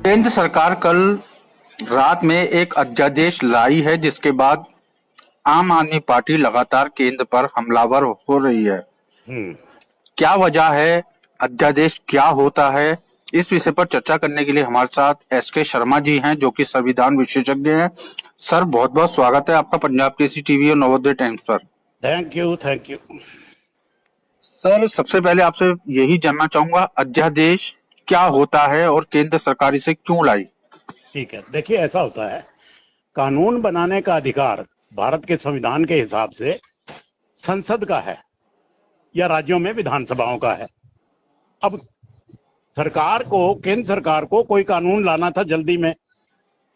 केंद्र सरकार कल रात में एक अध्यादेश लाई है जिसके बाद आम आदमी पार्टी लगातार केंद्र पर हमलावर हो रही है। हम्म। क्या वजह है? अध्यादेश क्या होता है? इस विषय पर चर्चा करने के लिए हमारे साथ एसके शर्मा जी हैं जो कि संविधान विशेषज्ञ हैं। सर, बहुत बहुत स्वागत है आपका पंजाब केसरी टीवी और नवोदय टाइम्स पर। Thank you. सर, सबसे पहले आपसे यही जानना चाहूंगा, अध्यादेश क्या होता है और केंद्र सरकार इसे क्यों लाई? ठीक है, देखिए ऐसा होता है, कानून बनाने का अधिकार भारत के संविधान के हिसाब से संसद का है या राज्यों में विधानसभाओं का है। अब केंद्र सरकार को कोई कानून लाना था जल्दी में,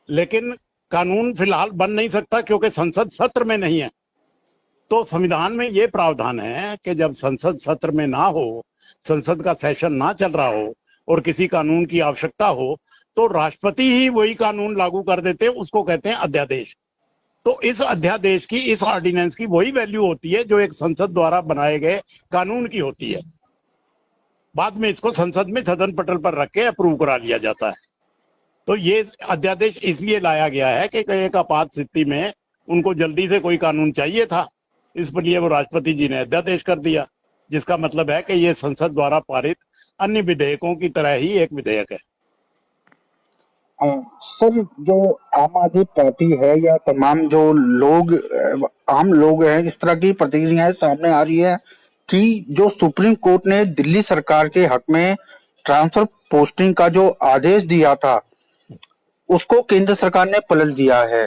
लेकिन कानून फिलहाल बन नहीं सकता क्योंकि संसद सत्र में नहीं है। तो संविधान में यह प्रावधान है कि जब संसद सत्र में ना हो, संसद का सेशन ना चल रहा हो और किसी कानून की आवश्यकता हो, तो राष्ट्रपति ही वही कानून लागू कर देते हैं, उसको कहते हैं अध्यादेश। तो इस अध्यादेश की, इस ऑर्डिनेंस की वही वैल्यू होती है जो एक संसद द्वारा बनाए गए कानून की होती है। बाद में इसको संसद में सदन पटल पर रख के अप्रूव करा लिया जाता है। तो ये अध्यादेश इसलिए लाया गया है कि एक आपात स्थिति में उनको जल्दी से कोई कानून चाहिए था, इस पर लिए वो राष्ट्रपति जी ने अध्यादेश कर दिया, जिसका मतलब है कि ये संसद द्वारा पारित अन्य विधेयकों की तरह ही एक विधेयक है। सर, जो आम आदमी पार्टी है या तमाम जो लोग आम लोग हैं, इस तरह की प्रतिक्रियाएं सामने आ रही है कि जो सुप्रीम कोर्ट ने दिल्ली सरकार के हक में ट्रांसफर पोस्टिंग का जो आदेश दिया था उसको केंद्र सरकार ने पलट दिया है।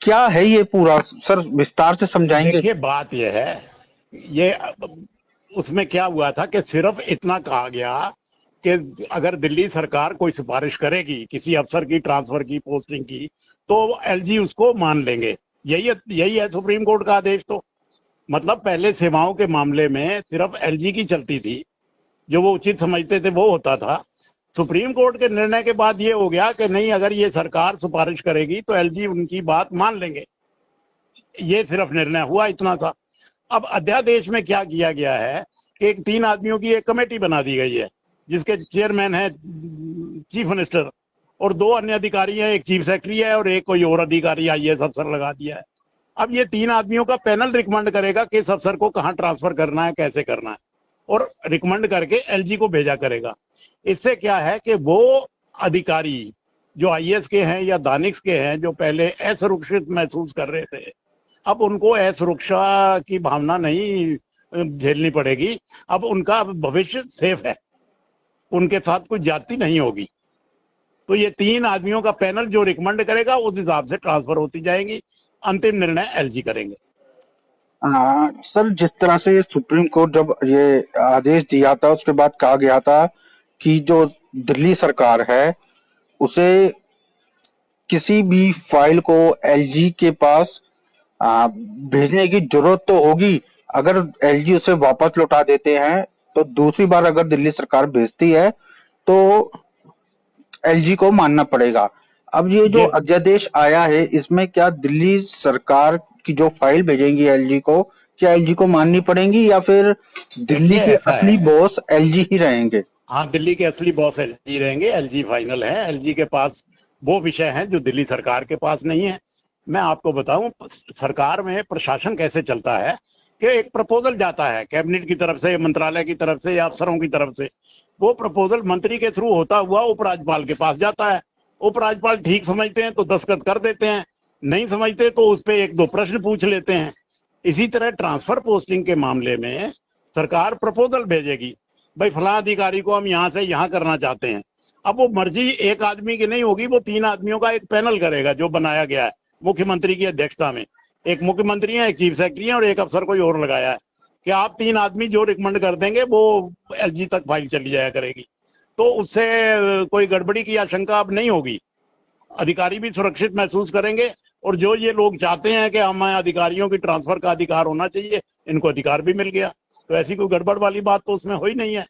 क्या है ये पूरा? सर, विस्तार से समझाएंगे? देखिए, बात यह है, ये उसमें क्या हुआ था कि सिर्फ इतना कहा गया कि अगर दिल्ली सरकार कोई सिफारिश करेगी किसी अफसर की ट्रांसफर की, पोस्टिंग की, तो एलजी उसको मान लेंगे। यही है सुप्रीम कोर्ट का आदेश। तो मतलब पहले सेवाओं के मामले में सिर्फ एलजी की चलती थी, जो वो उचित समझते थे वो होता था। सुप्रीम कोर्ट के निर्णय के बाद ये हो गया कि नहीं, अगर ये सरकार सिफारिश करेगी तो एलजी उनकी बात मान लेंगे। ये सिर्फ निर्णय हुआ, इतना सा। अब अध्यादेश में क्या किया गया है कि 3 आदमियों की एक कमेटी बना दी गई है, जिसके चेयरमैन है चीफ मिनिस्टर और 2 अन्य अधिकारी हैं, एक चीफ सेक्रेटरी है और एक कोई और अधिकारी आईएएस अफसर लगा दिया है। अब ये 3 आदमियों का पैनल रिकमेंड करेगा कि इस अफसर को कहाँ ट्रांसफर करना है, कैसे करना है, और रिकमेंड करके एलजी को भेजा करेगा। इससे क्या है कि वो अधिकारी जो आईएएस के हैं या दानिश के हैं, जो पहले असुरक्षित महसूस कर रहे थे, अब उनको असुरक्षा की भावना नहीं झेलनी पड़ेगी। अब उनका भविष्य सेफ है, उनके साथ कोई ज्यादती नहीं होगी। तो ये 3 आदमियों का पैनल जो रिकमेंड करेगा उस हिसाब से ट्रांसफर होती जाएगी। अंतिम निर्णय एलजी करेंगे। सर, जिस तरह से सुप्रीम कोर्ट जब ये आदेश दिया था उसके बाद कहा गया था कि जो दिल्ली सरकार है उसे किसी भी फाइल को एलजी के पास भेजने की जरूरत तो होगी। अगर एलजी उसे वापस लौटा देते हैं तो दूसरी बार अगर दिल्ली सरकार भेजती है तो एलजी को मानना पड़ेगा। अब ये जो अध्यादेश आया है इसमें क्या दिल्ली सरकार की जो फाइल भेजेंगी एलजी को, क्या एलजी को माननी पड़ेंगी या फिर दिल्ली के असली बॉस एलजी ही रहेंगे? हाँ, दिल्ली के असली बॉस एलजी रहेंगे। एलजी फाइनल है। एलजी के पास वो विषय हैं जो दिल्ली सरकार के पास नहीं है। मैं आपको बताऊं, सरकार में प्रशासन कैसे चलता है कि एक प्रपोजल जाता है कैबिनेट की तरफ से, मंत्रालय की तरफ से या अफसरों की तरफ से। वो प्रपोजल मंत्री के थ्रू होता हुआ उपराज्यपाल के पास जाता है। उपराज्यपाल ठीक समझते हैं तो दस्तखत कर देते हैं, नहीं समझते तो उस पर 1-2 प्रश्न पूछ लेते हैं। इसी तरह ट्रांसफर पोस्टिंग के मामले में सरकार प्रपोजल भेजेगी, भाई फलां अधिकारी को हम यहाँ से यहाँ करना चाहते हैं। अब वो मर्जी एक आदमी की नहीं होगी, वो 3 आदमियों का एक पैनल करेगा जो बनाया गया है मुख्यमंत्री की अध्यक्षता में। एक मुख्यमंत्री है, एक चीफ सेक्रेटरी है और एक अफसर कोई और लगाया है कि आप 3 आदमी जो रिकमेंड कर देंगे वो एलजी तक फाइल चली जाया करेगी। तो उससे कोई गड़बड़ी की आशंका अब नहीं होगी। अधिकारी भी सुरक्षित महसूस करेंगे और जो ये लोग चाहते हैं कि हमें अधिकारियों की ट्रांसफर का अधिकार होना चाहिए, इनको अधिकार भी मिल गया। तो ऐसी कोई गड़बड़ वाली बात तो उसमें हो ही नहीं है।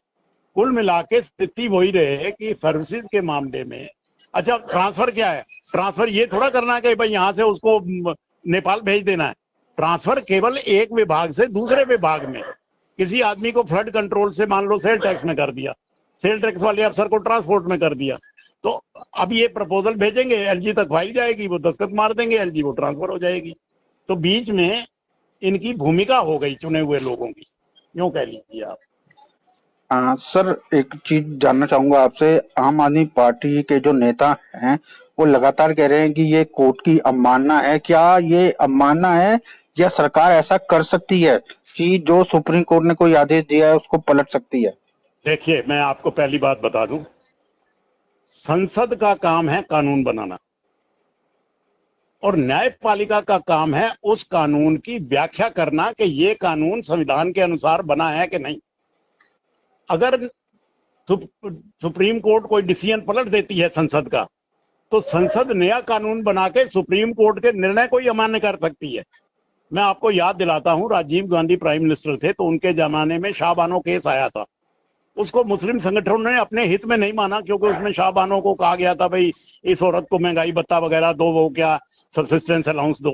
कुल मिला के स्थिति वही रहे कि सर्विसेज के मामले में, अच्छा ट्रांसफर क्या है? ट्रांसफर ये थोड़ा करना है कि भाई यहाँ से उसको नेपाल भेज देना है। ट्रांसफर केवल एक विभाग से दूसरे विभाग में, किसी आदमी को फ्लड कंट्रोल से मान लो सेल टैक्स में कर दिया, सेल टैक्स वाले अफसर को ट्रांसपोर्ट में कर दिया, तो अब ये प्रपोजल भेजेंगे, एलजी तक फाइल जाएगी, वो दस्तखत मार देंगे, एलजी वो ट्रांसफर हो जाएगी। तो बीच में इनकी भूमिका हो गई चुने हुए लोगों की, यूं कह लीजिए आप। सर, एक चीज जानना चाहूंगा आपसे। आम आदमी पार्टी के जो नेता हैं वो लगातार कह रहे हैं कि ये कोर्ट की अवमानना है। क्या ये अवमानना है या सरकार ऐसा कर सकती है कि जो सुप्रीम कोर्ट ने कोई आदेश दिया है उसको पलट सकती है? देखिए, मैं आपको पहली बात बता दूं, संसद का काम है कानून बनाना और न्यायपालिका का काम है उस कानून की व्याख्या करना कि ये कानून संविधान के अनुसार बना है कि नहीं। अगर सुप्रीम कोर्ट कोई डिसीजन पलट देती है संसद का, तो संसद नया कानून बना के सुप्रीम कोर्ट के निर्णय को ही अमान्य कर सकती है। मैं आपको याद दिलाता हूं, राजीव गांधी प्राइम मिनिस्टर थे तो उनके जमाने में शाहबानो केस आया था। उसको मुस्लिम संगठनों ने अपने हित में नहीं माना, क्योंकि उसमें शाहबानो को कहा गया था भाई इस औरत को महंगाई भत्ता वगैरह दो, वो क्या सब्सिस्टेंस अलाउंस दो।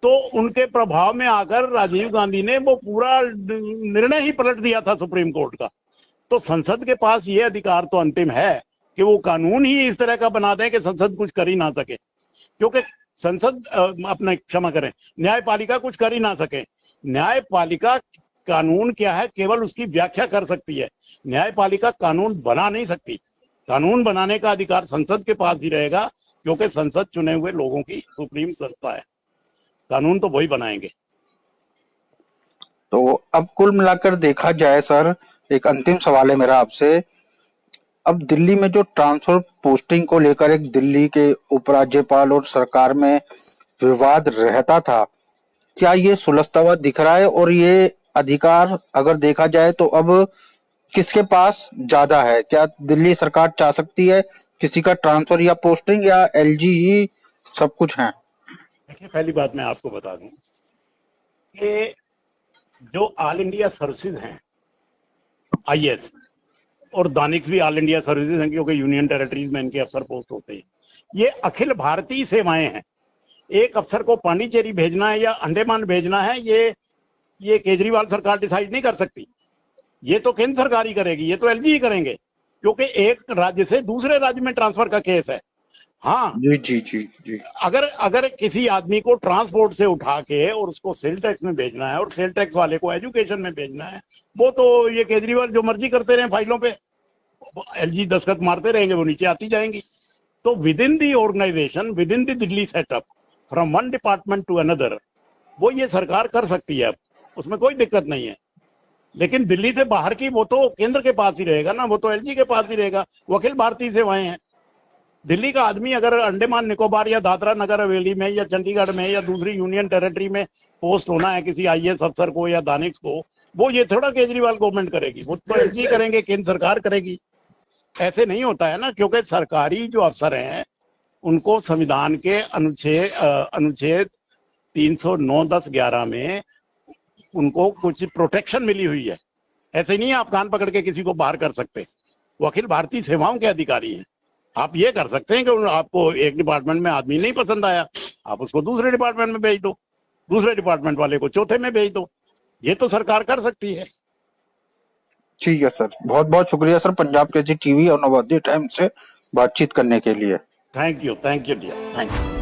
तो उनके प्रभाव में आकर राजीव गांधी ने वो पूरा निर्णय ही पलट दिया था सुप्रीम कोर्ट का। तो संसद के पास ये अधिकार तो अंतिम है कि वो कानून ही इस तरह का बना दें कि संसद कुछ कर ही ना सके, क्योंकि संसद अपना क्षमा करें, न्यायपालिका कुछ कर ही ना सके। न्यायपालिका कानून क्या है केवल उसकी व्याख्या कर सकती है, न्यायपालिका कानून बना नहीं सकती। कानून बनाने का अधिकार संसद के पास ही रहेगा, क्योंकि संसद चुने हुए लोगों की सुप्रीम संस्था है, कानून तो वही बनाएंगे। तो अब कुल मिलाकर देखा जाए सर, एक अंतिम सवाल है मेरा आपसे। अब दिल्ली में जो ट्रांसफर पोस्टिंग को लेकर एक दिल्ली के उपराज्यपाल और सरकार में विवाद रहता था, क्या ये सुलझता हुआ दिख रहा है? और ये अधिकार अगर देखा जाए तो अब किसके पास ज्यादा है? क्या दिल्ली सरकार चाह सकती है किसी का ट्रांसफर या पोस्टिंग, या एलजी ही सब कुछ है? देखिए, पहली बात मैं आपको बता दूं कि जो ऑल इंडिया सर्विसेज हैं, आईएएस और दानिक्स भी ऑल इंडिया सर्विसेज हैं, क्योंकि यूनियन टेरिटरीज में इनके अफसर पोस्ट होते हैं, ये अखिल भारतीय सेवाएं हैं। एक अफसर को पांडिचेरी भेजना है या अंडमान भेजना है, ये केजरीवाल सरकार डिसाइड नहीं कर सकती, ये तो केंद्र सरकार ही करेगी, ये तो एलजी ही करेंगे, क्योंकि एक राज्य से दूसरे राज्य में ट्रांसफर का केस है। हाँ, जी जी जी जी। अगर किसी आदमी को ट्रांसपोर्ट से उठा के और उसको सेल टैक्स में भेजना है और सेल टैक्स वाले को एजुकेशन में भेजना है, वो तो ये केजरीवाल जो मर्जी करते रहे फाइलों पे, एलजी दस्तखत मारते रहेंगे, वो नीचे आती जाएंगी। तो within the organisation, within the Delhi setup, from one department to another, वो ये सरकार कर सकती है, उसमें कोई दिक्कत नहीं है। लेकिन दिल्ली से बाहर की वो तो केंद्र के पास ही रहेगा ना, वो तो एलजी के पास ही रहेगा, वो अखिल भारतीय सेवाएं हैं। दिल्ली का आदमी अगर अंडमान निकोबार या दादरा नगर हवेली में या चंडीगढ़ में या दूसरी यूनियन टेरिटरी में पोस्ट होना है किसी आईएएस अफसर को या दानिक्स को, वो ये थोड़ा केजरीवाल गवर्नमेंट करेगी, वो तो एलजी करेंगे, केंद्र सरकार करेगी। ऐसे नहीं होता है ना, क्योंकि सरकारी जो अफसर हैं उनको संविधान के अनुच्छेद 309, 10, 11 में उनको कुछ प्रोटेक्शन मिली हुई है। ऐसे नहीं आप कान पकड़ के किसी को बाहर कर सकते, वो अखिल भारतीय सेवाओं के अधिकारी हैं। आप ये कर सकते हैं कि आपको एक डिपार्टमेंट में आदमी नहीं पसंद आया, आप उसको दूसरे डिपार्टमेंट में भेज दो, दूसरे डिपार्टमेंट वाले को चौथे में भेज दो, ये तो सरकार कर सकती है। ठीक है सर, बहुत बहुत शुक्रिया सर पंजाब केसरी टीवी और नवोदय टाइम्स से बातचीत करने के लिए। Thank you dear, thank you.